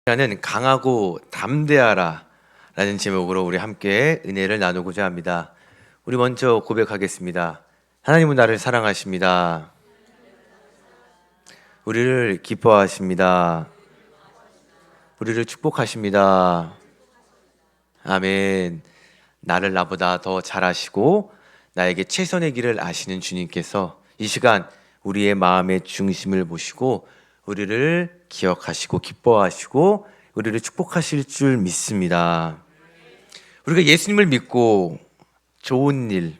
하는 강하고 담대하라 라는 제목으로 우리 함께 은혜를 나누고자 합니다. 우리 먼저 고백하겠습니다. 하나님은 나를 사랑하십니다. 우리를 기뻐하십니다. 우리를 축복하십니다. 아멘. 나를 나보다 더 잘 아시고 나에게 최선의 길을 아시는 주님께서 이 시간 우리의 마음의 중심을 보시고 우리를 기억하시고 기뻐하시고 우리를 축복하실 줄 믿습니다. 우리가 예수님을 믿고 좋은 일,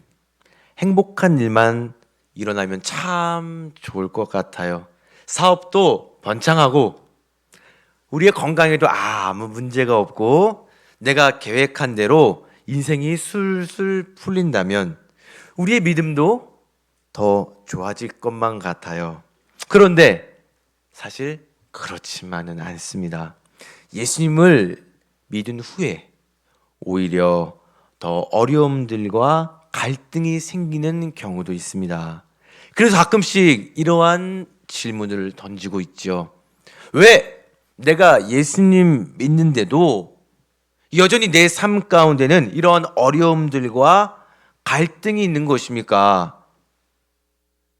행복한 일만 일어나면 참 좋을 것 같아요. 사업도 번창하고 우리의 건강에도 아무 문제가 없고 내가 계획한 대로 인생이 술술 풀린다면 우리의 믿음도 더 좋아질 것만 같아요. 그런데 사실 그렇지만은 않습니다. 예수님을 믿은 후에 오히려 더 어려움들과 갈등이 생기는 경우도 있습니다. 그래서 가끔씩 이러한 질문을 던지고 있죠. 왜 내가 예수님 믿는데도 여전히 내 삶 가운데는 이러한 어려움들과 갈등이 있는 것입니까?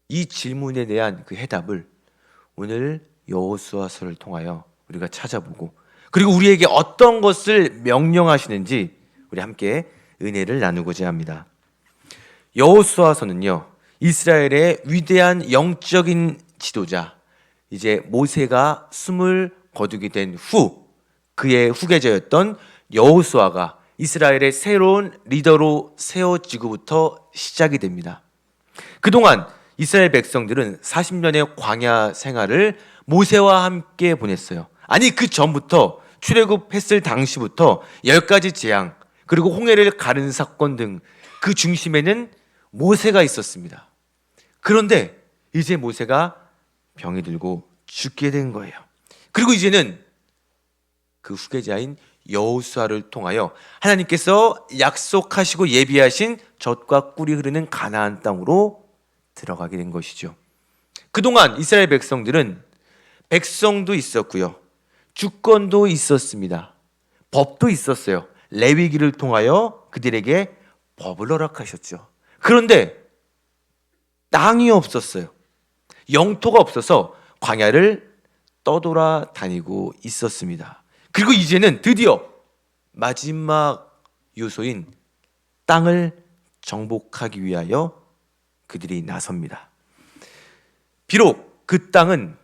이 질문에 대한 그 해답을 오늘 여호수아서를 통하여 우리가 찾아보고 그리고 우리에게 어떤 것을 명령하시는지 우리 함께 은혜를 나누고자 합니다. 여호수아서는요, 이스라엘의 위대한 영적인 지도자 이제 모세가 숨을 거두게 된 후 그의 후계자였던 여호수아가 이스라엘의 새로운 리더로 세워지고부터 시작이 됩니다. 그동안 이스라엘 백성들은 40년의 광야 생활을 모세와 함께 보냈어요. 아니 그 전부터 출애굽했을 당시부터 10가지 재앙 그리고 홍해를 가른 사건 등 그 중심에는 모세가 있었습니다. 그런데 이제 모세가 병이 들고 죽게 된 거예요. 그리고 이제는 그 후계자인 여호수아를 통하여 하나님께서 약속하시고 예비하신 젖과 꿀이 흐르는 가나안 땅으로 들어가게 된 것이죠. 그동안 이스라엘 백성들은 백성도 있었고요, 주권도 있었습니다. 법도 있었어요. 레위기를 통하여 그들에게 법을 허락하셨죠. 그런데 땅이 없었어요. 영토가 없어서 광야를 떠돌아다니고 있었습니다. 그리고 이제는 드디어 마지막 요소인 땅을 정복하기 위하여 그들이 나섭니다. 비록 그 땅은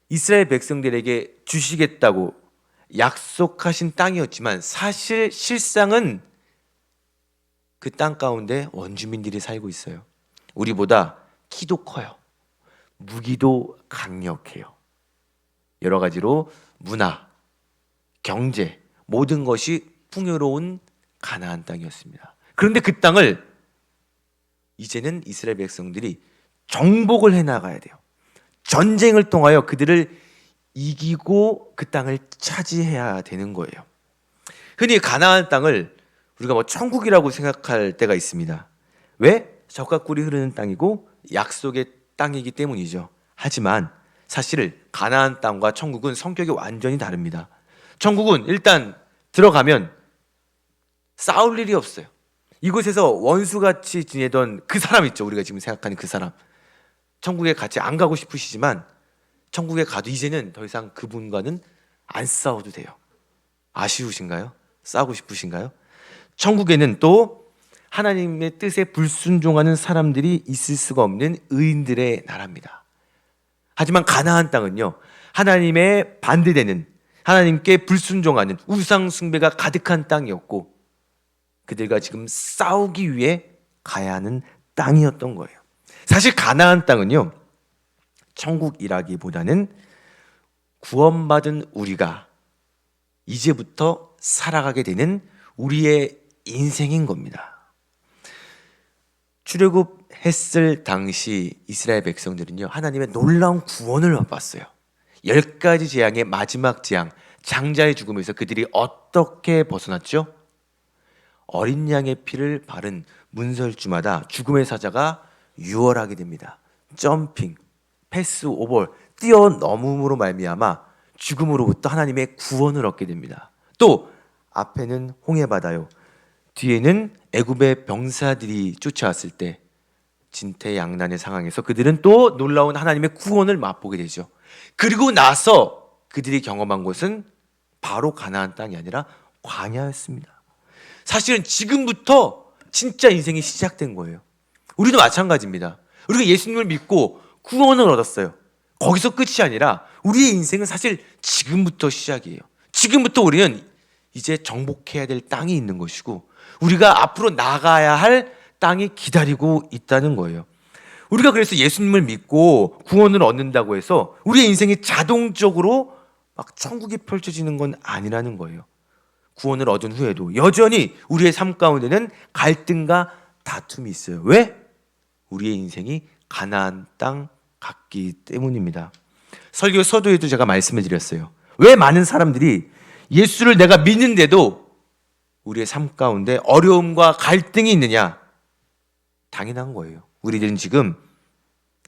이스라엘 백성들에게 주시겠다고 약속하신 땅이었지만 사실 실상은 그 땅 가운데 원주민들이 살고 있어요. 우리보다 키도 커요. 무기도 강력해요. 여러 가지로 문화, 경제 모든 것이 풍요로운 가나안 땅이었습니다. 그런데 그 땅을 이제는 이스라엘 백성들이 정복을 해나가야 돼요. 전쟁을 통하여 그들을 이기고 그 땅을 차지해야 되는 거예요. 흔히 가나안 땅을 우리가 천국이라고 생각할 때가 있습니다. 왜? 젖과 꿀이 흐르는 땅이고 약속의 땅이기 때문이죠. 하지만 사실 가나안 땅과 천국은 성격이 완전히 다릅니다. 천국은 일단 들어가면 싸울 일이 없어요. 이곳에서 원수같이 지내던 그 사람 있죠. 우리가 지금 생각하는 그 사람. 천국에 같이 안 가고 싶으시지만 천국에 가도 이제는 더 이상 그분과는 안 싸워도 돼요. 아쉬우신가요? 싸우고 싶으신가요? 천국에는 또 하나님의 뜻에 불순종하는 사람들이 있을 수가 없는 의인들의 나라입니다. 하지만 가나안 땅은요, 하나님의 반대되는, 하나님께 불순종하는 우상 숭배가 가득한 땅이었고 그들과 지금 싸우기 위해 가야 하는 땅이었던 거예요. 사실 가나안 땅은요, 천국이라기보다는 구원받은 우리가 이제부터 살아가게 되는 우리의 인생인 겁니다. 출애굽했을 당시 이스라엘 백성들은요, 하나님의 놀라운 구원을 맛봤어요. 10가지 재앙의 마지막 재앙, 장자의 죽음에서 그들이 어떻게 벗어났죠? 어린 양의 피를 바른 문설주마다 죽음의 사자가 유월하게 됩니다. 점핑, 패스 오버, 뛰어넘음으로 말미암아 죽음으로부터 하나님의 구원을 얻게 됩니다. 또 앞에는 홍해바다요, 뒤에는 애굽의 병사들이 쫓아왔을 때 진퇴양난의 상황에서 그들은 또 놀라운 하나님의 구원을 맛보게 되죠. 그리고 나서 그들이 경험한 곳은 바로 가나안 땅이 아니라 광야였습니다. 사실은 지금부터 진짜 인생이 시작된 거예요. 우리도 마찬가지입니다. 우리가 예수님을 믿고 구원을 얻었어요. 거기서 끝이 아니라 우리의 인생은 사실 지금부터 시작이에요. 지금부터 우리는 이제 정복해야 될 땅이 있는 것이고 우리가 앞으로 나가야 할 땅이 기다리고 있다는 거예요. 우리가 그래서 예수님을 믿고 구원을 얻는다고 해서 우리의 인생이 자동적으로 막 천국이 펼쳐지는 건 아니라는 거예요. 구원을 얻은 후에도 여전히 우리의 삶 가운데는 갈등과 다툼이 있어요. 왜? 우리의 인생이 가나안 땅 같기 때문입니다. 설교 서두에도 제가 말씀을 드렸어요. 왜 많은 사람들이 예수를 내가 믿는데도 우리의 삶 가운데 어려움과 갈등이 있느냐? 당연한 거예요. 우리들은 지금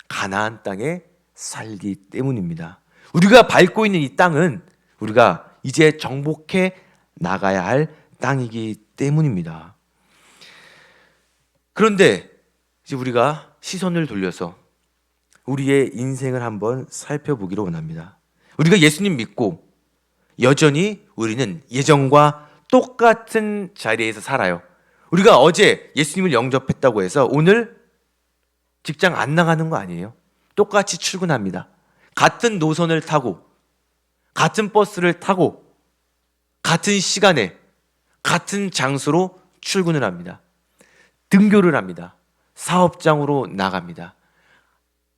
가나안 땅에 살기 때문입니다. 우리가 밟고 있는 이 땅은 우리가 이제 정복해 나가야 할 땅이기 때문입니다. 그런데 이제 우리가 시선을 돌려서 우리의 인생을 한번 살펴보기로 원합니다. 우리가 예수님 믿고 여전히 우리는 예전과 똑같은 자리에서 살아요. 우리가 어제 예수님을 영접했다고 해서 오늘 직장 안 나가는 거 아니에요. 똑같이 출근합니다. 같은 노선을 타고 같은 버스를 타고 같은 시간에 같은 장소로 출근을 합니다. 등교를 합니다. 사업장으로 나갑니다.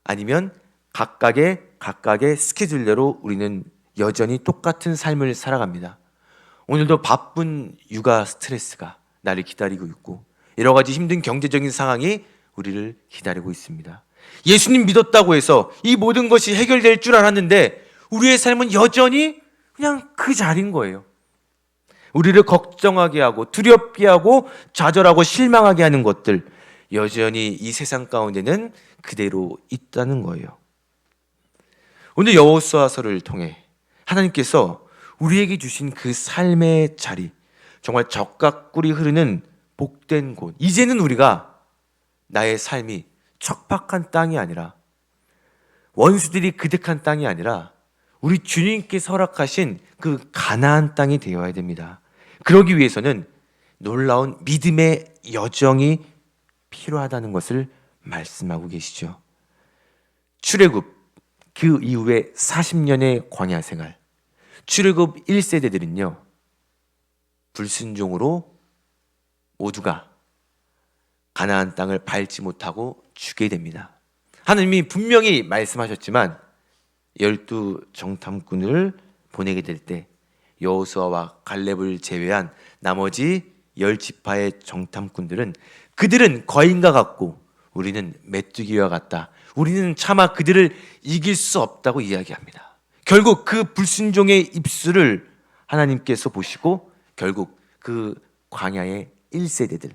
아니면 각각의 스케줄대로 우리는 여전히 똑같은 삶을 살아갑니다. 오늘도 바쁜 육아 스트레스가 나를 기다리고 있고 여러 가지 힘든 경제적인 상황이 우리를 기다리고 있습니다. 예수님 믿었다고 해서 이 모든 것이 해결될 줄 알았는데 우리의 삶은 여전히 그냥 그 자리인 거예요. 우리를 걱정하게 하고 두렵게 하고 좌절하고 실망하게 하는 것들 여전히 이 세상 가운데는 그대로 있다는 거예요. 오늘 여호수아서를 통해 하나님께서 우리에게 주신 그 삶의 자리, 정말 적과 꿀이 흐르는 복된 곳, 이제는 우리가 나의 삶이 척박한 땅이 아니라 원수들이 그득한 땅이 아니라 우리 주님께서 허락하신 그 가나안 땅이 되어야 됩니다. 그러기 위해서는 놀라운 믿음의 여정이 필요하다는 것을 말씀하고 계시죠. 출애굽 그 이후에 40년의 광야 생활, 출애굽 1세대들은요 불순종으로 모두가 가나안 땅을 밟지 못하고 죽게 됩니다. 하나님이 분명히 말씀하셨지만 12 정탐꾼을 보내게 될 때 여호수아와 갈렙을 제외한 나머지 10지파의 정탐꾼들은 그들은 거인과 같고 우리는 메뚜기와 같다. 우리는 차마 그들을 이길 수 없다고 이야기합니다. 결국 그 불순종의 입술을 하나님께서 보시고 결국 그 광야의 1세대들,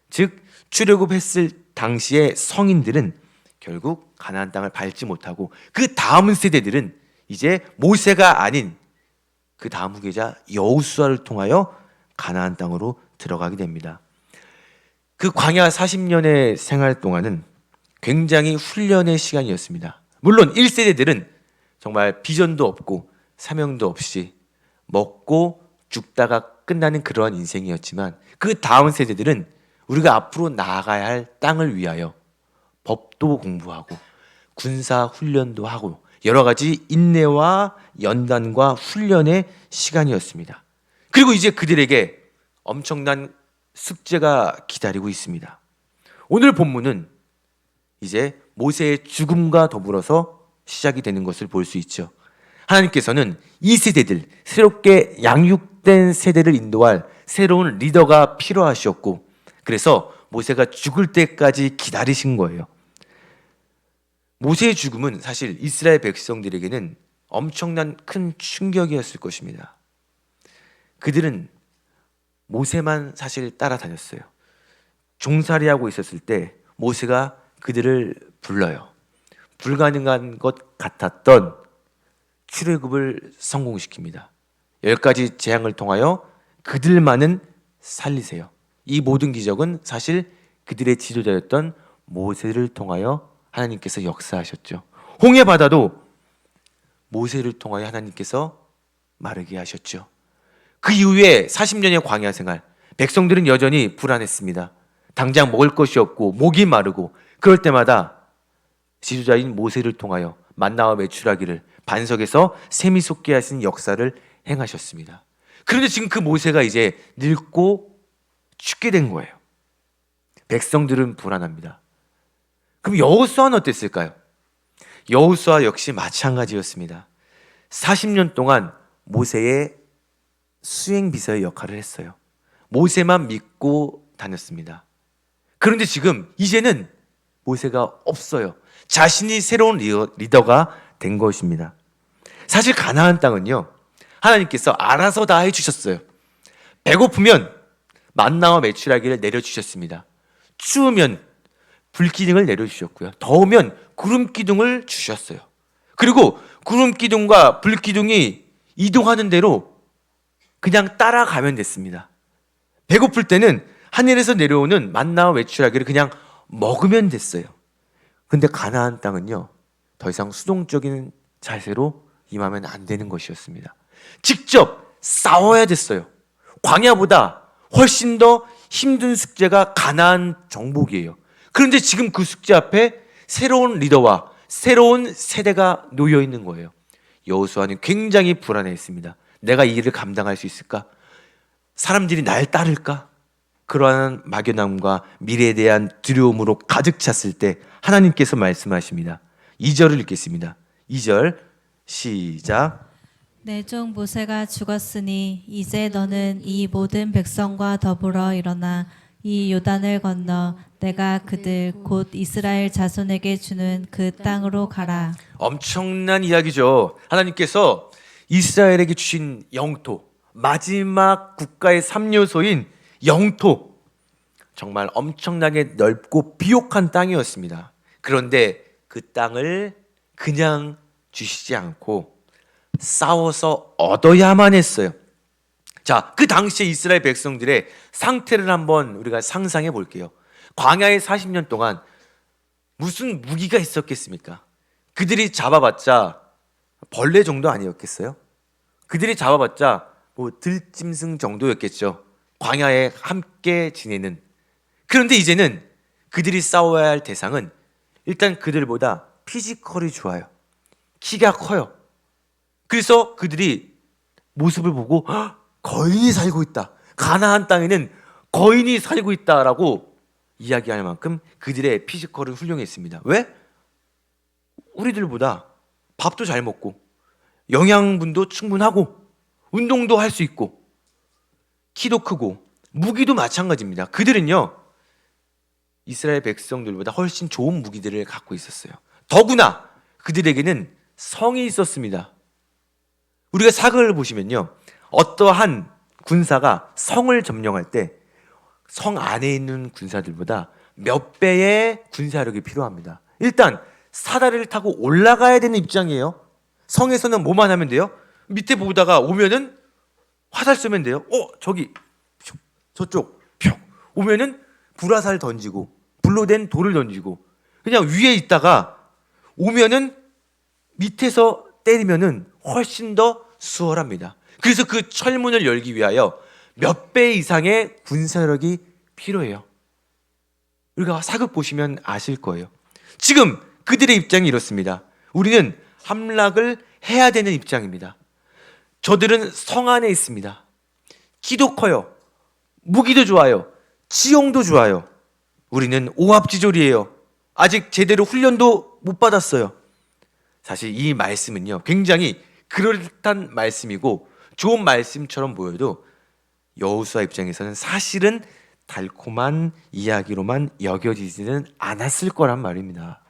즉 출애굽했을 당시의 성인들은 결국 가나안 땅을 밟지 못하고 그 다음 세대들은 이제 모세가 아닌 그 다음 후계자 여호수아를 통하여 가나안 땅으로 들어가게 됩니다. 그 광야 40년의 생활 동안은 굉장히 훈련의 시간이었습니다. 물론 1세대들은 정말 비전도 없고 사명도 없이 먹고 죽다가 끝나는 그러한 인생이었지만 그 다음 세대들은 우리가 앞으로 나아가야 할 땅을 위하여 법도 공부하고 군사 훈련도 하고 여러 가지 인내와 연단과 훈련의 시간이었습니다. 그리고 이제 그들에게 엄청난 숙제가 기다리고 있습니다. 오늘 본문은 이제 모세의 죽음과 더불어서 시작이 되는 것을 볼 수 있죠. 하나님께서는 이 세대들, 새롭게 양육된 세대를 인도할 새로운 리더가 필요하셨고 그래서 모세가 죽을 때까지 기다리신 거예요. 모세의 죽음은 사실 이스라엘 백성들에게는 엄청난 큰 충격이었을 것입니다. 그들은 모세만 사실 따라다녔어요. 종살이하고 있었을 때 모세가 그들을 불러요. 불가능한 것 같았던 출애굽을 성공시킵니다. 10가지 재앙을 통하여 그들만은 살리세요. 이 모든 기적은 사실 그들의 지도자였던 모세를 통하여 하나님께서 역사하셨죠. 홍해 바다도 모세를 통하여 하나님께서 마르게 하셨죠. 그 이후에 40년의 광야 생활, 백성들은 여전히 불안했습니다. 당장 먹을 것이 없고 목이 마르고 그럴 때마다 지도자인 모세를 통하여 만나와 메추라기를 반석에서 샘이 솟게 하시는 역사를 행하셨습니다. 그런데 지금 그 모세가 이제 늙고 죽게 된 거예요. 백성들은 불안합니다. 그럼 여호수아는 어땠을까요? 여호수아 역시 마찬가지였습니다. 40년 동안 모세의 수행비서의 역할을 했어요. 모세만 믿고 다녔습니다. 그런데 지금 이제는 모세가 없어요. 자신이 새로운 리더가 된 것입니다. 사실 가나안 땅은요, 하나님께서 알아서 다 해주셨어요. 배고프면 만나와 메추라기를 내려주셨습니다. 추우면 불기둥을 내려주셨고요. 더우면 구름기둥을 주셨어요. 그리고 구름기둥과 불기둥이 이동하는 대로 그냥 따라가면 됐습니다. 배고플 때는 하늘에서 내려오는 만나와 메추라기를 그냥 먹으면 됐어요. 근데 가나안 땅은요, 더 이상 수동적인 자세로 임하면 안 되는 것이었습니다. 직접 싸워야 됐어요. 광야보다 훨씬 더 힘든 숙제가 가나안 정복이에요. 그런데 지금 그 숙제 앞에 새로운 리더와 새로운 세대가 놓여 있는 거예요. 여호수아는 굉장히 불안해했습니다. 내가 이 일을 감당할 수 있을까? 사람들이 날 따를까? 그러한 막연함과 미래에 대한 두려움으로 가득 찼을 때 하나님께서 말씀하십니다. 2절을 읽겠습니다. 2절 시작. 내 종 모세가 죽었으니 이제 너는 이 모든 백성과 더불어 일어나 이 요단을 건너 내가 그들 곧 이스라엘 자손에게 주는 그 땅으로 가라. 엄청난 이야기죠. 하나님께서 이스라엘에게 주신 영토, 마지막 국가의 3요소인 영토, 정말 엄청나게 넓고 비옥한 땅이었습니다. 그런데 그 땅을 그냥 주시지 않고 싸워서 얻어야만 했어요. 자, 그 당시에 이스라엘 백성들의 상태를 한번 우리가 상상해 볼게요. 광야의 40년 동안 무슨 무기가 있었겠습니까? 그들이 잡아봤자 벌레 정도 아니었겠어요? 그들이 잡아봤자 뭐 들짐승 정도였겠죠. 광야에 함께 지내는. 그런데 이제는 그들이 싸워야 할 대상은 일단 그들보다 피지컬이 좋아요. 키가 커요. 그래서 그들이 모습을 보고 거인이 살고 있다. 가나안 땅에는 거인이 살고 있다라고 이야기할 만큼 그들의 피지컬은 훌륭했습니다. 왜? 우리들보다 밥도 잘 먹고 영양분도 충분하고 운동도 할 수 있고 키도 크고 무기도 마찬가지입니다. 그들은요, 이스라엘 백성들보다 훨씬 좋은 무기들을 갖고 있었어요. 더구나 그들에게는 성이 있었습니다. 우리가 사극을 보시면요, 어떠한 군사가 성을 점령할 때 성 안에 있는 군사들보다 몇 배의 군사력이 필요합니다. 일단 사다리를 타고 올라가야 되는 입장이에요. 성에서는 뭐만 하면 돼요? 밑에 보다가 오면은 화살 쏘면 돼요. 저기 저쪽 뿅 오면은 불화살 던지고 불로 된 돌을 던지고, 그냥 위에 있다가 오면은 밑에서 때리면은 훨씬 더 수월합니다. 그래서 그 철문을 열기 위하여 몇 배 이상의 군사력이 필요해요. 우리가 사극 보시면 아실 거예요. 지금 그들의 입장이 이렇습니다. 우리는 함락을 해야 되는 입장입니다. 저들은 성 안에 있습니다. 키도 커요. 무기도 좋아요. 지형도 좋아요. 우리는 오합지졸이에요. 아직 제대로 훈련도 못 받았어요. 사실 이 말씀은요, 굉장히 그럴듯한 말씀이고 좋은 말씀처럼 보여도 여호수아 입장에서는 사실은 달콤한 이야기로만 여겨지지는 않았을 거란 말입니다.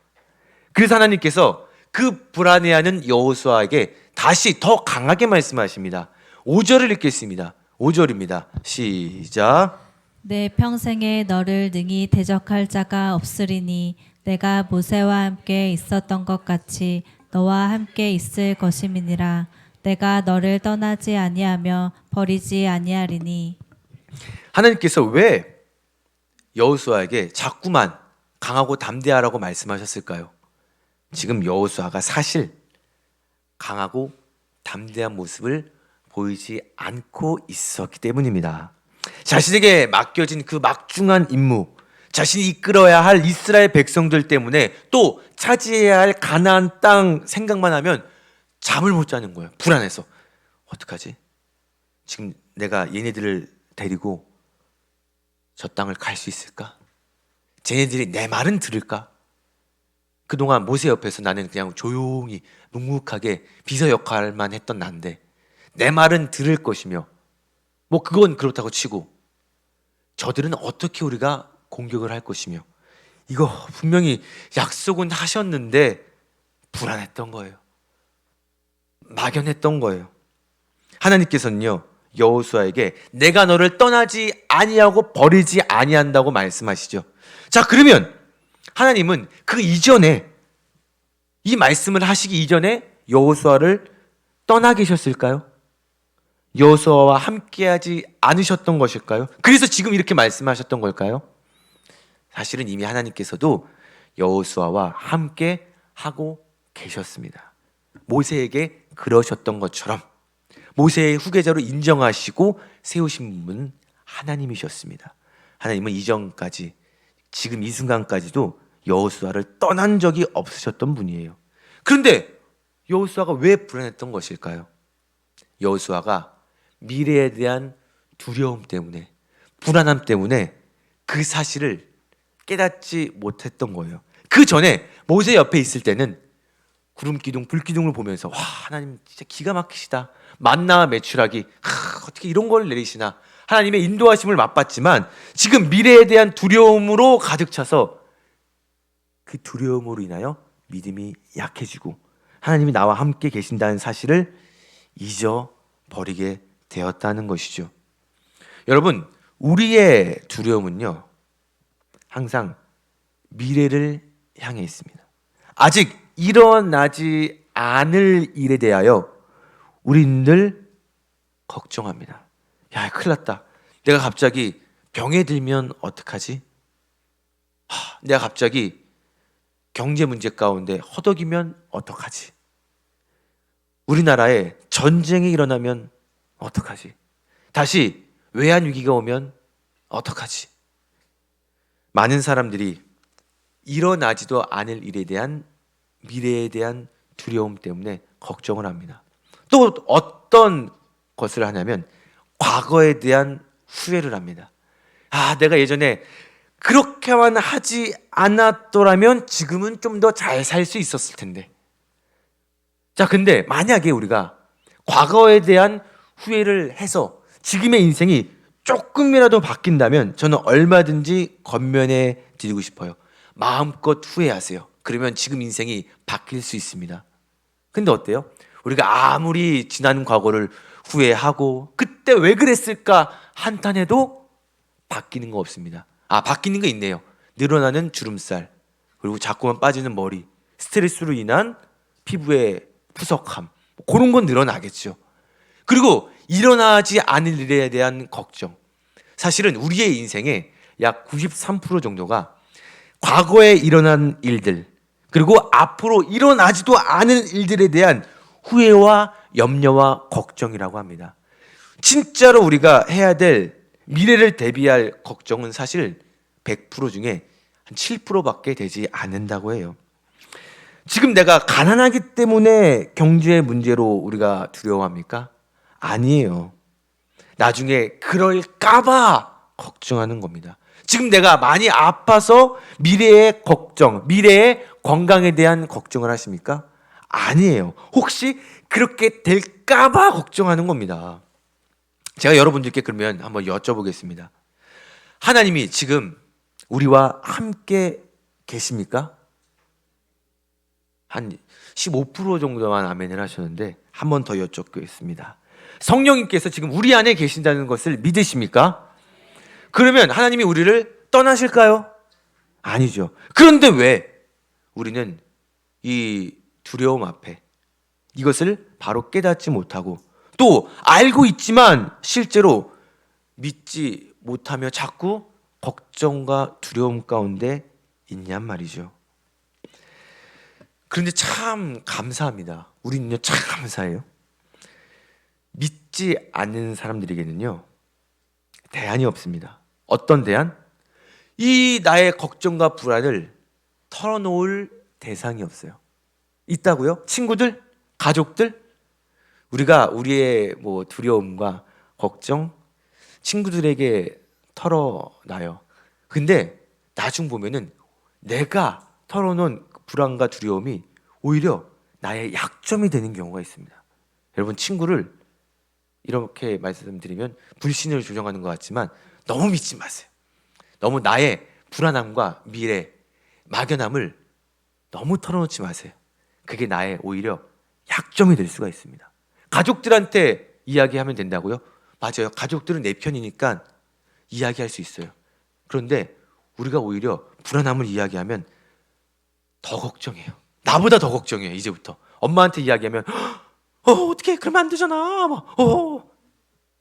그래서 하나님께서 그 불안해하는 여호수아에게 다시 더 강하게 말씀하십니다. 5절을 읽겠습니다. 5절입니다. 시작. 내 평생에 너를 능히 대적할 자가 없으리니 내가 모세와 함께 있었던 것 같이 너와 함께 있을 것임이니라. 내가 너를 떠나지 아니하며 버리지 아니하리니. 하나님께서 왜 여호수아에게 자꾸만 강하고 담대하라고 말씀하셨을까요? 지금 여호수아가 사실 강하고 담대한 모습을 보이지 않고 있었기 때문입니다. 자신에게 맡겨진 그 막중한 임무, 자신이 이끌어야 할 이스라엘 백성들 때문에 또 차지해야 할 가나안 땅 생각만 하면 잠을 못 자는 거예요. 불안해서. 어떡하지? 지금 내가 얘네들을 데리고 저 땅을 갈 수 있을까? 쟤네들이 내 말은 들을까? 그동안 모세 옆에서 나는 그냥 조용히 묵묵하게 비서 역할만 했던 난데 내 말은 들을 것이며 뭐 그건 그렇다고 치고 저들은 어떻게 우리가 공격을 할 것이며 이거 분명히 약속은 하셨는데 불안했던 거예요. 막연했던 거예요. 하나님께서는요 여호수아에게 내가 너를 떠나지 아니하고 버리지 아니한다고 말씀하시죠. 자, 그러면 하나님은 그 이전에 이 말씀을 하시기 이전에 여호수아를 떠나 계셨을까요? 여호수아와 함께하지 않으셨던 것일까요? 그래서 지금 이렇게 말씀하셨던 걸까요? 사실은 이미 하나님께서도 여호수아와 함께 하고 계셨습니다. 모세에게 그러셨던 것처럼 모세의 후계자로 인정하시고 세우신 분은 하나님이셨습니다. 하나님은 이전까지 지금 이 순간까지도 여호수아를 떠난 적이 없으셨던 분이에요. 그런데 여호수아가 왜 불안했던 것일까요? 여호수아가 미래에 대한 두려움 때문에 불안함 때문에 그 사실을 깨닫지 못했던 거예요. 그 전에 모세 옆에 있을 때는 구름 기둥, 불 기둥을 보면서 와 하나님 진짜 기가 막히시다. 만나와 메추라기 어떻게 이런 걸 내리시나 하나님의 인도하심을 맛봤지만 지금 미래에 대한 두려움으로 가득 차서 그 두려움으로 인하여 믿음이 약해지고 하나님이 나와 함께 계신다는 사실을 잊어버리게 되었다는 것이죠. 여러분, 우리의 두려움은요 항상 미래를 향해 있습니다. 아직 일어나지 않을 일에 대하여 우리는 늘 걱정합니다. 야, 큰일 났다. 내가 갑자기 병에 들면 어떡하지? 내가 갑자기 경제 문제 가운데 허덕이면 어떡하지? 우리나라에 전쟁이 일어나면 어떡하지? 다시 외환 위기가 오면 어떡하지? 많은 사람들이 일어나지도 않을 일에 대한 미래에 대한 두려움 때문에 걱정을 합니다. 또 어떤 것을 하냐면 과거에 대한 후회를 합니다. 내가 예전에 그렇게만 하지 않았더라면 지금은 좀 더 잘 살 수 있었을 텐데. 자, 근데 만약에 우리가 과거에 대한 후회를 해서 지금의 인생이 조금이라도 바뀐다면 저는 얼마든지 권면해 드리고 싶어요. 마음껏 후회하세요. 그러면 지금 인생이 바뀔 수 있습니다. 근데 어때요? 우리가 아무리 지난 과거를 후회하고 그때 왜 그랬을까 한탄해도 바뀌는 거 없습니다. 바뀌는 거 있네요. 늘어나는 주름살, 그리고 자꾸만 빠지는 머리, 스트레스로 인한 피부의 푸석함, 그런 건 늘어나겠죠. 그리고 일어나지 않을 일에 대한 걱정. 사실은 우리의 인생의 약 93% 정도가 과거에 일어난 일들, 그리고 앞으로 일어나지도 않을 일들에 대한 후회와 염려와 걱정이라고 합니다. 진짜로 우리가 해야 될 미래를 대비할 걱정은 사실 100% 중에 한 7%밖에 되지 않는다고 해요. 지금 내가 가난하기 때문에 경제 문제로 우리가 두려워합니까? 아니에요. 나중에 그럴까봐 걱정하는 겁니다. 지금 내가 많이 아파서 미래의 걱정, 미래의 건강에 대한 걱정을 하십니까? 아니에요. 혹시 그렇게 될까봐 걱정하는 겁니다. 제가 여러분들께 그러면 한번 여쭤보겠습니다. 하나님이 지금 우리와 함께 계십니까? 한 15% 정도만 아멘을 하셨는데 한 번 더 여쭙겠습니다. 성령님께서 지금 우리 안에 계신다는 것을 믿으십니까? 그러면 하나님이 우리를 떠나실까요? 아니죠. 그런데 왜 우리는 이 두려움 앞에 이것을 바로 깨닫지 못하고 또 알고 있지만 실제로 믿지 못하며 자꾸 걱정과 두려움 가운데 있냔 말이죠. 그런데 참 감사합니다. 우리는요 참 감사해요. 믿지 않는 사람들에게는요 대안이 없습니다. 어떤 대안? 이 나의 걱정과 불안을 털어놓을 대상이 없어요. 있다고요? 친구들? 가족들? 우리가 우리의 두려움과 걱정 친구들에게 털어놔요. 근데 나중 보면은 내가 털어놓은 불안과 두려움이 오히려 나의 약점이 되는 경우가 있습니다. 여러분, 친구를 이렇게 말씀드리면 불신을 조정하는 것 같지만 너무 믿지 마세요. 너무 나의 불안함과 미래, 막연함을 너무 털어놓지 마세요. 그게 나의 오히려 약점이 될 수가 있습니다. 가족들한테 이야기하면 된다고요? 맞아요. 가족들은 내 편이니까 이야기할 수 있어요. 그런데 우리가 오히려 불안함을 이야기하면 더 걱정해요. 나보다 더 걱정해요. 이제부터 엄마한테 이야기하면 어떻게 그러면 안 되잖아.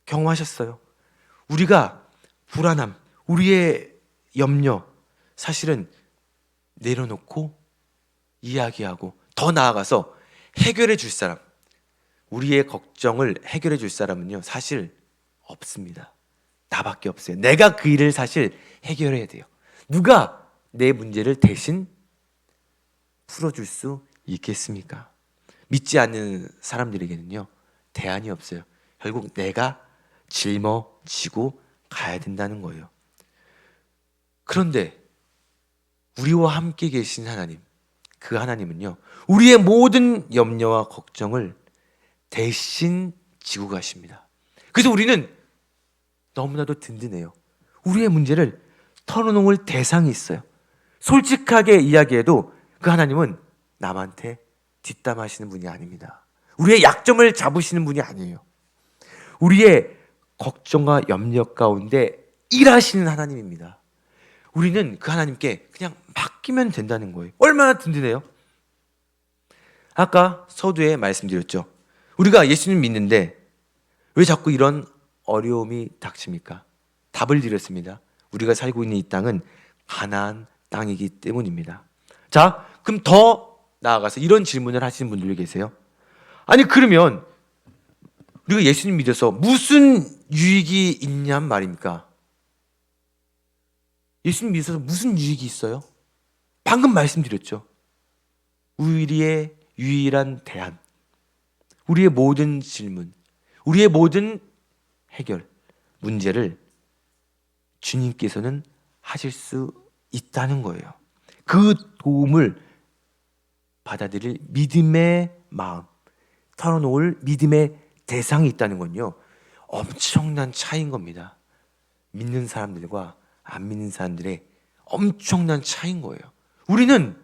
경험하셨어요? 우리가 불안함, 우리의 염려 사실은 내려놓고 이야기하고 더 나아가서 해결해 줄 사람, 우리의 걱정을 해결해 줄 사람은요 사실 없습니다. 나밖에 없어요. 내가 그 일을 사실 해결해야 돼요. 누가 내 문제를 대신 풀어줄 수 있겠습니까? 믿지 않는 사람들에게는요 대안이 없어요. 결국 내가 짊어지고 가야 된다는 거예요. 그런데 우리와 함께 계신 하나님, 그 하나님은요 우리의 모든 염려와 걱정을 대신 지고 가십니다. 그래서 우리는 너무나도 든든해요. 우리의 문제를 털어놓을 대상이 있어요. 솔직하게 이야기해도 그 하나님은 남한테 뒷담하시는 분이 아닙니다. 우리의 약점을 잡으시는 분이 아니에요. 우리의 걱정과 염려 가운데 일하시는 하나님입니다. 우리는 그 하나님께 그냥 맡기면 된다는 거예요. 얼마나 든든해요? 아까 서두에 말씀드렸죠. 우리가 예수님 믿는데 왜 자꾸 이런 어려움이 닥칩니까? 답을 드렸습니다. 우리가 살고 있는 이 땅은 가나안 땅이기 때문입니다. 자, 그럼 더 나아가서 이런 질문을 하시는 분들이 계세요. 아니 그러면 우리가 예수님 믿어서 무슨 유익이 있냔 말입니까? 예수님 믿어서 무슨 유익이 있어요? 방금 말씀드렸죠. 우리의 유일한 대안, 우리의 모든 질문, 우리의 모든 해결, 문제를 주님께서는 하실 수 있다는 거예요. 그 도움을 받아들일 믿음의 마음, 털어놓을 믿음의 대상이 있다는 건요 엄청난 차이인 겁니다. 믿는 사람들과 안 믿는 사람들의 엄청난 차이인 거예요. 우리는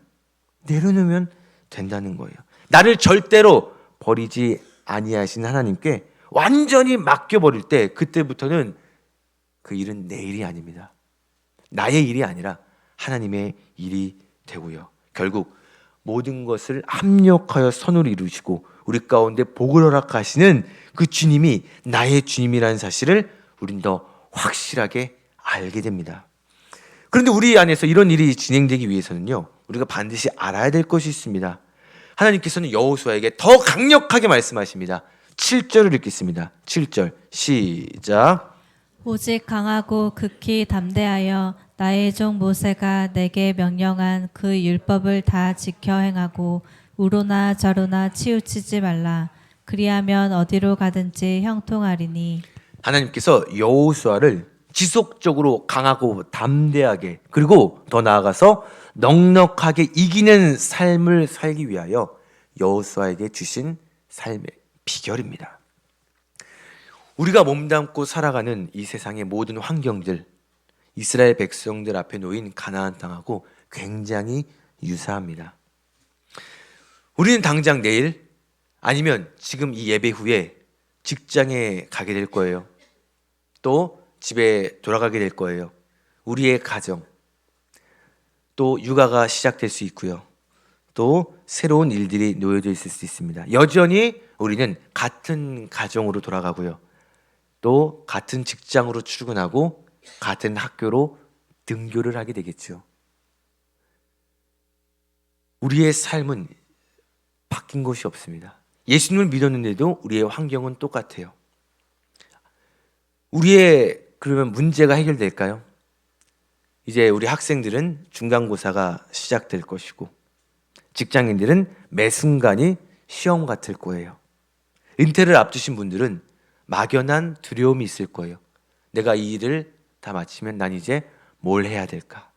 내려놓으면 된다는 거예요. 나를 절대로 버리지 아니하신 하나님께 완전히 맡겨버릴 때 그때부터는 그 일은 내 일이 아닙니다. 나의 일이 아니라 하나님의 일이 되고요. 결국 모든 것을 합력하여 선으로 이루시고 우리 가운데 복을 허락하시는 그 주님이 나의 주님이라는 사실을 우린 더 확실하게 알게 됩니다. 그런데 우리 안에서 이런 일이 진행되기 위해서는요 우리가 반드시 알아야 될 것이 있습니다. 하나님께서는 여호수아에게 더 강력하게 말씀하십니다. 7절을 읽겠습니다. 7절 시작. 오직 강하고 극히 담대하여 나의 종 모세가 내게 명령한 그 율법을 다 지켜 행하고 우로나 저로나 치우치지 말라. 그리하면 어디로 가든지 형통하리니. 하나님께서 여호수아를 지속적으로 강하고 담대하게 그리고 더 나아가서 넉넉하게 이기는 삶을 살기 위하여 여호수아에게 주신 삶의 비결입니다. 우리가 몸담고 살아가는 이 세상의 모든 환경들, 이스라엘 백성들 앞에 놓인 가나안 땅하고 굉장히 유사합니다. 우리는 당장 내일 아니면 지금 이 예배 후에 직장에 가게 될 거예요. 또 집에 돌아가게 될 거예요. 우리의 가정, 또 육아가 시작될 수 있고요. 또 새로운 일들이 놓여져 있을 수 있습니다. 여전히 우리는 같은 가정으로 돌아가고요. 또 같은 직장으로 출근하고 같은 학교로 등교를 하게 되겠죠. 우리의 삶은 바뀐 것이 없습니다. 예수님을 믿었는데도 우리의 환경은 똑같아요. 우리의 그러면 문제가 해결될까요? 이제 우리 학생들은 중간고사가 시작될 것이고 직장인들은 매 순간이 시험 같을 거예요. 은퇴를 앞두신 분들은 막연한 두려움이 있을 거예요. 내가 이 일을 다 마치면 난 이제 뭘 해야 될까?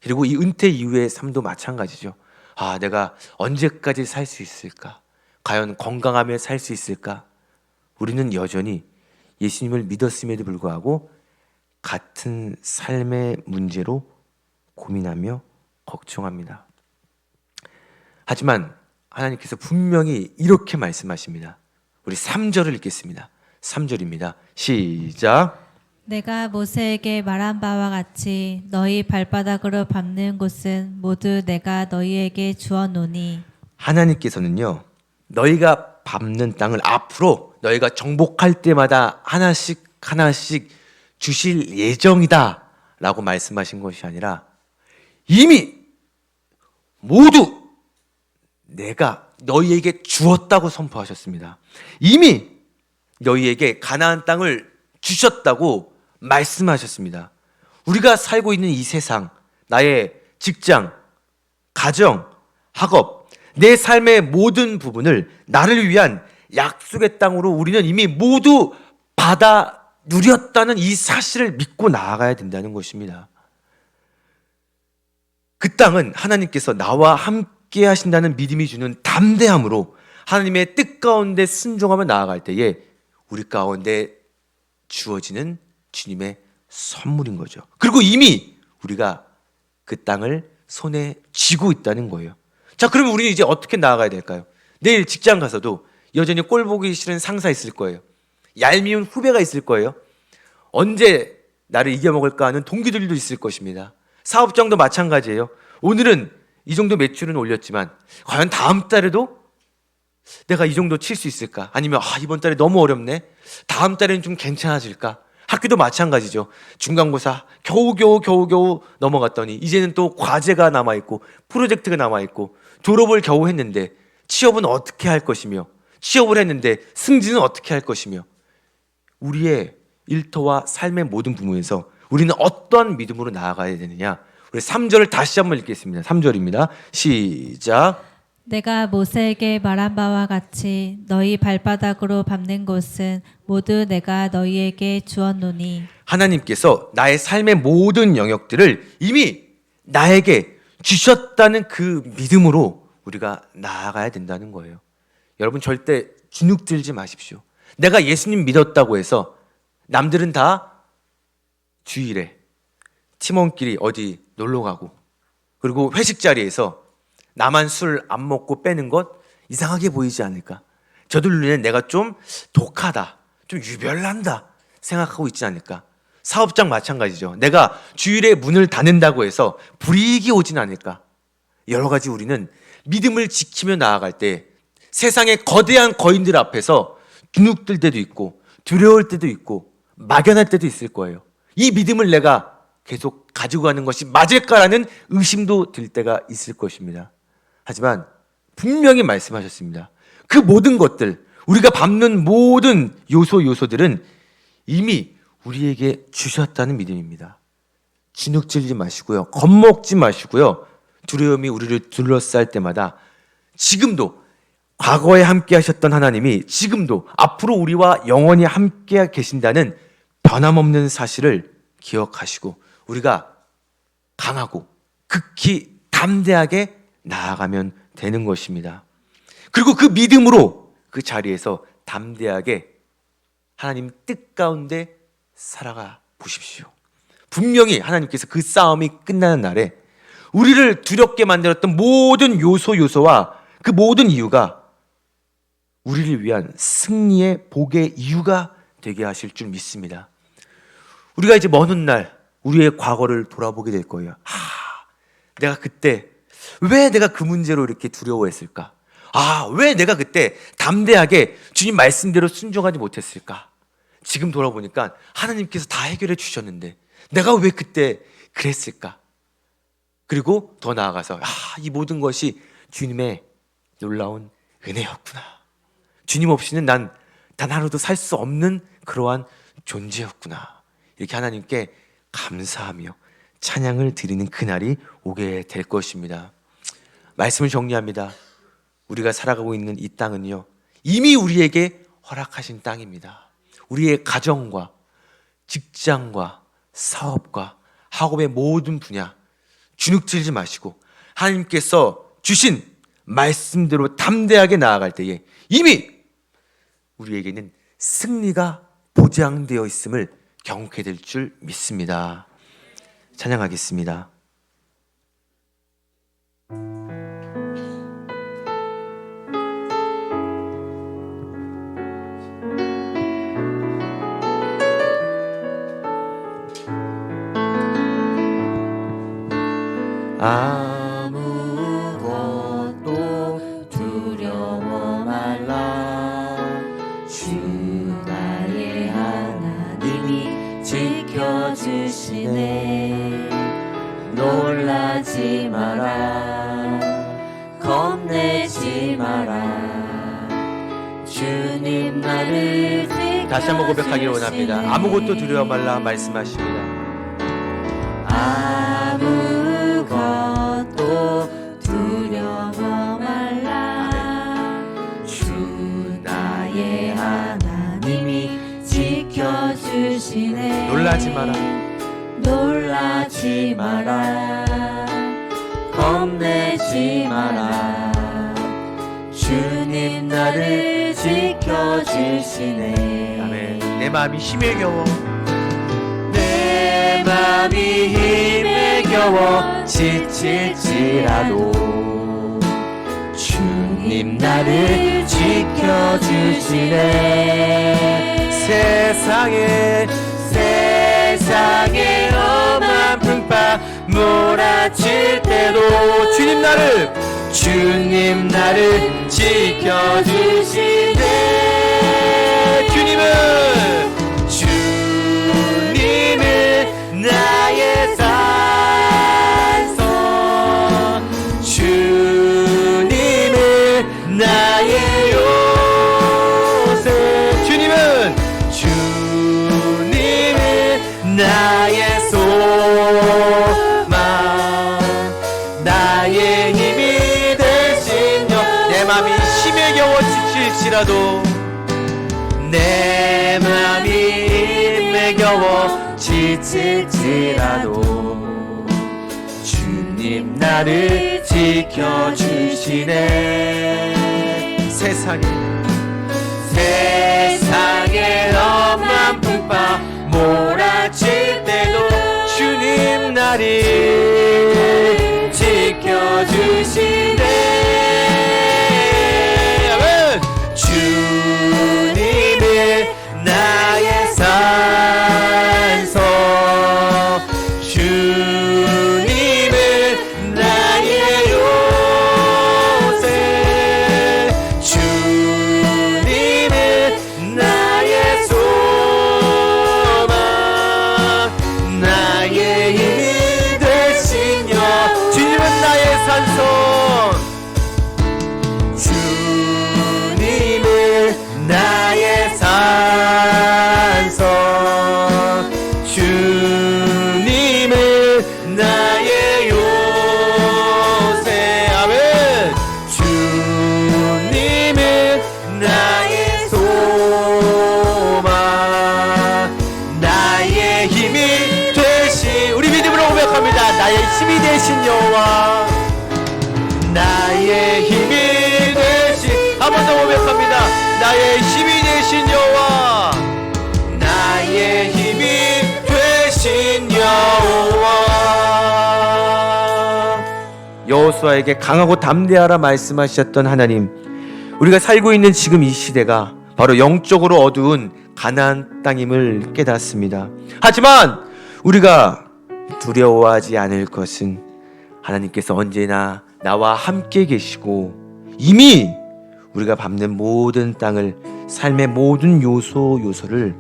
그리고 이 은퇴 이후의 삶도 마찬가지죠. 내가 언제까지 살 수 있을까? 과연 건강하며 살 수 있을까? 우리는 여전히 예수님을 믿었음에도 불구하고 같은 삶의 문제로 고민하며 걱정합니다. 하지만 하나님께서 분명히 이렇게 말씀하십니다. 우리 3절을 읽겠습니다. 3절입니다. 시작. 내가 모세에게 말한 바와 같이 너희 발바닥으로 밟는 곳은 모두 내가 너희에게 주었노니. 하나님께서는요, 너희가 밟는 땅을 앞으로 너희가 정복할 때마다 하나씩 하나씩 주실 예정이다 라고 말씀하신 것이 아니라 이미 모두 내가 너희에게 주었다고 선포하셨습니다. 이미 너희에게 가나안 땅을 주셨다고 말씀하셨습니다. 우리가 살고 있는 이 세상, 나의 직장, 가정, 학업, 내 삶의 모든 부분을 나를 위한 약속의 땅으로 우리는 이미 모두 받아 누렸다는 이 사실을 믿고 나아가야 된다는 것입니다. 그 땅은 하나님께서 나와 함께 하신다는 믿음이 주는 담대함으로 하나님의 뜻 가운데 순종하며 나아갈 때에 우리 가운데 주어지는 주님의 선물인 거죠. 그리고 이미 우리가 그 땅을 손에 쥐고 있다는 거예요. 자, 그러면 우리는 이제 어떻게 나아가야 될까요? 내일 직장 가서도 여전히 꼴 보기 싫은 상사 있을 거예요. 얄미운 후배가 있을 거예요. 언제 나를 이겨먹을까 하는 동기들도 있을 것입니다. 사업장도 마찬가지예요. 오늘은 이 정도 매출은 올렸지만 과연 다음 달에도 내가 이 정도 칠 수 있을까? 아니면 이번 달에 너무 어렵네. 다음 달에는 좀 괜찮아질까? 학교도 마찬가지죠. 중간고사 겨우 넘어갔더니 이제는 또 과제가 남아있고 프로젝트가 남아있고 졸업을 겨우 했는데 취업은 어떻게 할 것이며 취업을 했는데 승진은 어떻게 할 것이며 우리의 일터와 삶의 모든 부분에서 우리는 어떠한 믿음으로 나아가야 되느냐? 우리 3절을 다시 한번 읽겠습니다. 3절입니다. 시작. 내가 모세에게 말한 바와 같이 너희 발바닥으로 밟는 곳은 모두 내가 너희에게 주었노니. 하나님께서 나의 삶의 모든 영역들을 이미 나에게 주셨다는 그 믿음으로 우리가 나아가야 된다는 거예요. 여러분 절대 주눅 들지 마십시오. 내가 예수님 믿었다고 해서 남들은 다 주일에 팀원끼리 어디 놀러 가고 그리고 회식 자리에서 나만 술 안 먹고 빼는 것 이상하게 보이지 않을까? 저들 눈에는 내가 좀 독하다, 좀 유별난다 생각하고 있지 않을까? 사업장 마찬가지죠. 내가 주일에 문을 닫는다고 해서 불이익이 오진 않을까? 여러 가지 우리는 믿음을 지키며 나아갈 때 세상의 거대한 거인들 앞에서 주눅들 때도 있고 두려울 때도 있고 막연할 때도 있을 거예요. 이 믿음을 내가 계속 가지고 가는 것이 맞을까라는 의심도 들 때가 있을 것입니다. 하지만 분명히 말씀하셨습니다. 그 모든 것들, 우리가 밟는 모든 요소들은 이미 우리에게 주셨다는 믿음입니다. 주눅질지 마시고요. 겁먹지 마시고요. 두려움이 우리를 둘러쌀 때마다 지금도 과거에 함께 하셨던 하나님이 지금도 앞으로 우리와 영원히 함께 계신다는 변함없는 사실을 기억하시고 우리가 강하고 극히 담대하게 나아가면 되는 것입니다. 그리고 그 믿음으로 그 자리에서 담대하게 하나님 뜻 가운데 살아가 보십시오. 분명히 하나님께서 그 싸움이 끝나는 날에 우리를 두렵게 만들었던 모든 요소와 그 모든 이유가 우리를 위한 승리의 복의 이유가 되게 하실 줄 믿습니다. 우리가 이제 먼 훗날 우리의 과거를 돌아보게 될 거예요. 내가 그때 왜 내가 그 문제로 이렇게 두려워했을까? 왜 내가 그때 담대하게 주님 말씀대로 순종하지 못했을까? 지금 돌아보니까 하나님께서 다 해결해 주셨는데 내가 왜 그때 그랬을까? 그리고 더 나아가서 이 모든 것이 주님의 놀라운 은혜였구나. 주님 없이는 난 단 하루도 살 수 없는 그러한 존재였구나. 이렇게 하나님께 감사하며 찬양을 드리는 그날이 오게 될 것입니다. 말씀을 정리합니다. 우리가 살아가고 있는 이 땅은요, 이미 우리에게 허락하신 땅입니다. 우리의 가정과 직장과 사업과 학업의 모든 분야 주눅들지 마시고 하나님께서 주신 말씀대로 담대하게 나아갈 때에 이미 우리에게는 승리가 보장되어 있음을 경험하게 될 줄 믿습니다. 찬양하겠습니다. 아무것도 두려워 말라. 주 나의 하나님이 지켜주시네. 놀라지 마라. 겁내지 마라. 주님 나를 지켜주시네. 다시 한번 고백하기를 원합니다. 아무것도 두려워 말라 말씀하십니다. 아무것도 두려워 말라. 주 나의 하나님이 지켜주시네. 놀라지 마라. 놀라지 마라. 겁내지 마라. 주님 나를 지켜주시네. 아멘. 내 마음이 힘에 겨워, 내 마음이 힘에 겨워 지칠지라도 주님 나를 지켜주시네. 세상에 험한 풍파 몰아칠 때도 주님 나를 지켜주시네. 주님은 나의 산성, 주님은 나의 요새, 주님은 나의 소망, 나의 힘이 되신 여. 내 맘이 힘에 겨워 지칠지라도, 내 맘이 힘에 겨워 지칠지라도 주님 나를 지켜주시네. 세상에 험한 풍파 몰아칠 때도 주님 나를 지켜주시네. 주님은 나의 산성, 주님은 나의 요새, 주님은 나의 소망, 나의 힘이 되신 여. 주님은 나의 산성, 주님은 나의 산성, 주님은 나의 요새. 아멘. 주님은 나의 소망, 나의 힘이 되신, 우리 믿음으로 고백합니다. 나의 힘이 되신 여호와, 나의 힘이 되신, 한 번 더 고백합니다. 나의 힘이 되신 여호와, 나의 힘이 되신 여호와. 여호수아에게 강하고 담대하라 말씀하셨던 하나님, 우리가 살고 있는 지금 이 시대가 바로 영적으로 어두운 가나안 땅임을 깨닫습니다. 하지만 우리가 두려워하지 않을 것은 하나님께서 언제나 나와 함께 계시고 이미 우리가 밟는 모든 땅을, 삶의 모든 요소를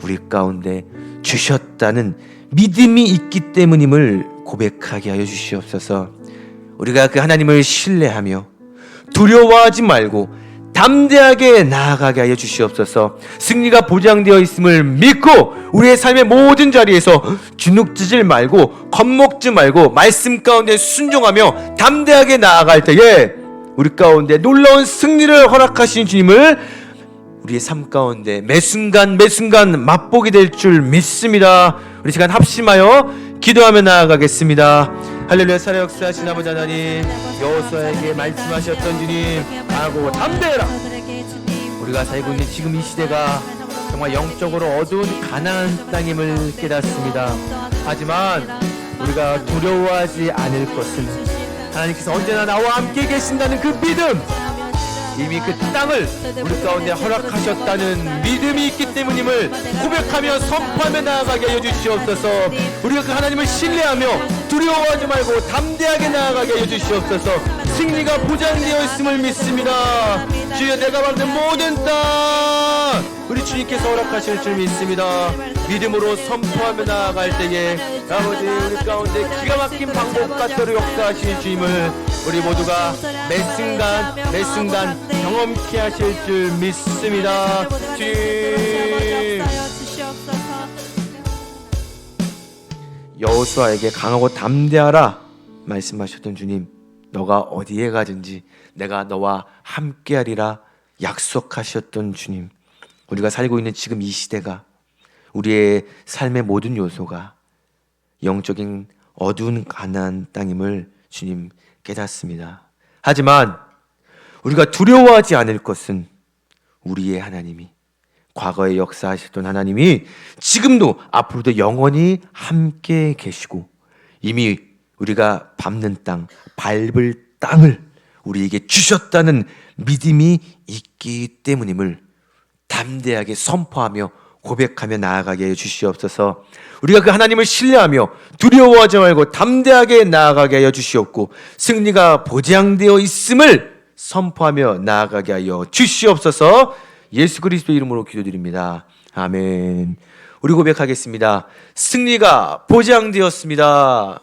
우리 가운데 주셨다는 믿음이 있기 때문임을 고백하게 하여 주시옵소서. 우리가 그 하나님을 신뢰하며 두려워하지 말고 담대하게 나아가게 하여 주시옵소서. 승리가 보장되어 있음을 믿고 우리의 삶의 모든 자리에서 주눅지질 말고 겁먹지 말고 말씀 가운데 순종하며 담대하게 나아갈 때에 우리 가운데 놀라운 승리를 허락하신 주님을 우리의 삶 가운데 매 순간 맛보게 될 줄 믿습니다. 우리 시간 합심하여 기도하며 나아가겠습니다. 할렐루야. 살아 역사하신 아버지 하나님, 여호수아에게 말씀하셨던 주님, 하고 담대해라. 우리가 살고 있는 지금 이 시대가 정말 영적으로 어두운 가나안 땅임을 깨닫습니다. 하지만 우리가 두려워하지 않을 것은 하나님께서 언제나 나와 함께 계신다는 그 믿음, 이미 그 땅을 우리 가운데 허락하셨다는 믿음이 있기 때문임을 고백하며 선포하며 나아가게 하여 주시옵소서. 우리가 그 하나님을 신뢰하며 두려워하지 말고 담대하게 나아가게 하여 주시옵소서. 승리가 보장되어 있음을 믿습니다. 주여, 내가 받는 모든 땅 우리 주님께서 허락하실 줄 믿습니다. 믿음으로 선포하며 나아갈 때에 아버지, 우리 가운데 기가 막힌 방법같도록 역사하시는 주님을 우리 모두가 매 순간 경험케 하실 줄 믿습니다. 주님, 여호수아에게 강하고 담대하라 말씀하셨던 주님, 너가 어디에 가든지 내가 너와 함께하리라 약속하셨던 주님, 우리가 살고 있는 지금 이 시대가, 우리의 삶의 모든 요소가 영적인 어두운 가나안 땅임을 주님 깨닫습니다. 하지만 우리가 두려워하지 않을 것은 우리의 하나님이, 과거에 역사하셨던 하나님이 지금도 앞으로도 영원히 함께 계시고 이미 우리가 밟는 땅, 밟을 땅을 우리에게 주셨다는 믿음이 있기 때문임을 담대하게 선포하며 고백하며 나아가게 해 주시옵소서. 우리가 그 하나님을 신뢰하며 두려워하지 말고 담대하게 나아가게 하여 주시옵고 승리가 보장되어 있음을 선포하며 나아가게 하여 주시옵소서. 예수 그리스도의 이름으로 기도드립니다. 아멘. 우리 고백하겠습니다. 승리가 보장되었습니다.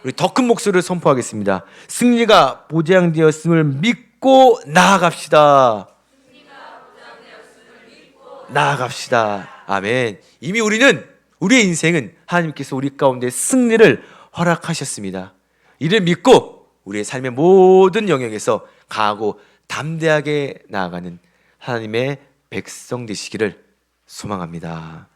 우리 더 큰 목소리를 선포하겠습니다. 승리가 보장되었음을 믿고 나아갑시다. 나아갑시다. 아멘. 이미 우리의 인생은 하나님께서 우리 가운데 승리를 허락하셨습니다. 이를 믿고 우리의 삶의 모든 영역에서 강하고 담대하게 나아가는 하나님의 백성 되시기를 소망합니다.